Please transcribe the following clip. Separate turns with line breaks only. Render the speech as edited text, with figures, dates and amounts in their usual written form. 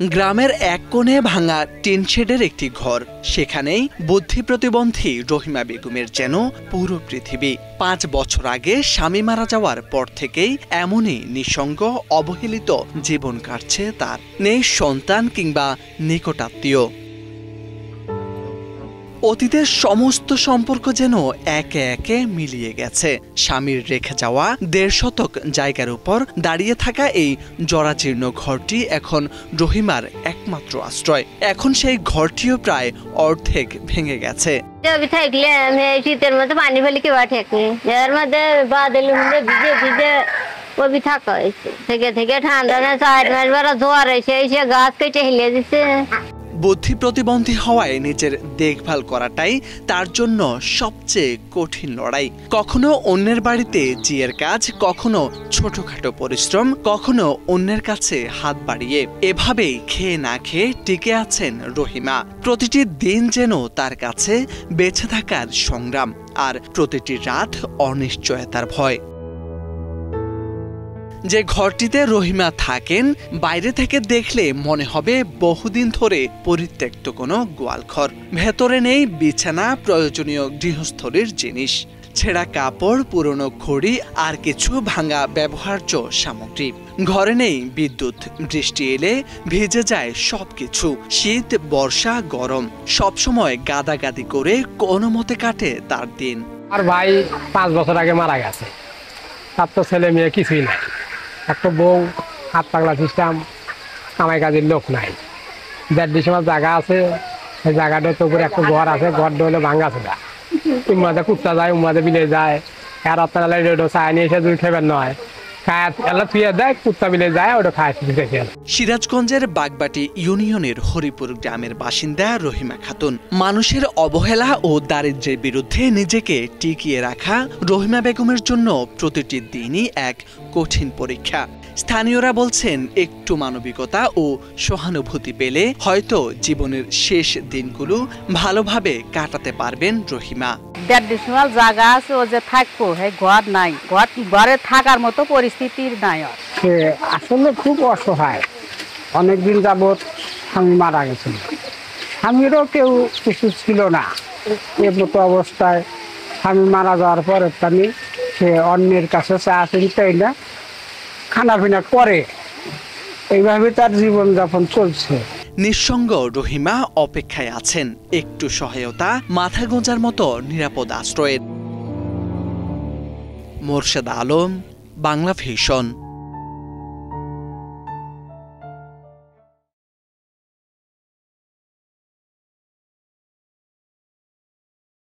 গ্রামের এক কোণে ভাঙা টিনশেডের একটি ঘর, সেখানেই বুদ্ধি প্রতিবন্ধী রহিমা বেগমের যেন পুরো পৃথিবী। ৫ বছর আগে স্বামী মারা যাওয়ার পর থেকেই এমনই নিঃসঙ্গ অবহেলিত জীবন কাটছে তার। নেই সন্তান কিংবা নিকটাত্মীয়। অতীতের সমস্ত সম্পর্ক যেন একে একে মিলিয়ে গেছে। স্বামীর রেখে যাওয়া ১.৫ শতক জায়গার উপর দাঁড়িয়ে থাকা এই জরাজীর্ণ ঘরটি এখন রহিমার একমাত্র আশ্রয়। এখন সেই ঘরটিও প্রায় অর্ধেক ভেঙে গেছে।
থাকলে শীতের মধ্যে পানি ফেলে কেউ ঠেকনি, এর মধ্যে বাদল ভিজে ভিজে কবি থাকা হয়েছে। থেকে থেকে ঠান্ডা না ৪ মাস বেড়া জোয়ার এসে গাছ কেটে হেলে দিচ্ছে।
বুদ্ধি প্রতিবন্ধী হওয়ায় নিজের দেখভাল করাটাই তার জন্য সবচেয়ে কঠিন লড়াই। কখনো অন্যের বাড়িতে জিয়ের কাজ, কখনো ছোটখাটো পরিশ্রম, কখনো অন্যের কাছে হাত বাড়িয়ে এভাবেই খেয়ে না খেয়ে টিকে আছেন রহিমা। প্রতিটি দিন যেন তার কাছে বেঁচে থাকার সংগ্রাম, আর প্রতিটি রাত অনিশ্চয়তার ভয়। যে ঘরটিতে রহিমা থাকেন, বাইরে থেকে দেখলে মনে হবে বহুদিন ধরে পরিত্যক্ত কোনো গোয়ালঘর। ভেতরে নেই বিছানা, প্রয়োজনীয় গৃহস্থলীর জিনিস, ছেঁড়া কাপড়, পুরনো ঘড়ি আর কিছু ভাঙা ব্যবহার্য সামগ্রী। ঘরে নেই বিদ্যুৎ, বৃষ্টি এলে ভিজে যায় সবকিছু। শীত, বর্ষা, গরম সবসময় গাদাগাদি করে কোনো মতে কাটে তার দিন।
আর ভাই ৫ বছর আগে মারা গেছে, তার তো ছেলে মেয়ে কিছুই নাই। একটা বউ, হাত পাগলা সিস্টেম, কামাই কাজের লোক নাই। ১.৫ ডিসেম্বর জায়গা আছে, সেই জায়গাটার উপরে একটা ঘর আছে, ঘরটা হলে ভাঙা ছিল। উম্মাদে কুত্তা যায়, উম্মাদে বিলে যায়, আর আপনারা রেডো চায় নিয়ে এসে দুই খেবেন নয়
সিরাজগঞ্জের বাগবাটি ইউনিয়নের হরিপুর গ্রামের বাসিন্দা রহিমা খাতুন। মানুষের অবহেলা ও দারিদ্র্যের বিরুদ্ধে নিজেকে টিকিয়ে রাখা রহিমা বেগমের জন্য প্রতিটি দিনই এক কঠিন পরীক্ষা। স্থানীয়রা বলছেন, একটু মানবিকতা ও সহানুভূতি পেলে হয়তো জীবনের শেষ দিনগুলো ভালোভাবে কাটাতে পারবেন রহিমা।
১.৫ ডিসেম্বর জায়গা আছে, ও যে থাকবো ঘর নাই, ঘরে থাকার মতো পরিস্থিতির নাই।
সে আসলে খুব অসহায়। অনেকদিন যাবৎ স্বামী মারা গেছিল, স্বামীরও কেউ কিছু ছিল না। এর মতো অবস্থায় স্বামী মারা যাওয়ার পর সে অন্যের কাছে চা চিনতেই না, খানা পিনা করে, এইভাবে তার জীবনযাপন চলছে।
নিঃসঙ্গ রহিমা অপেক্ষায় আছেন একটু সহায়তা, মাথা গোঁজার মতো নিরাপদ আশ্রয়ের। মোরশেদ আলম, বাংলা ভিশন।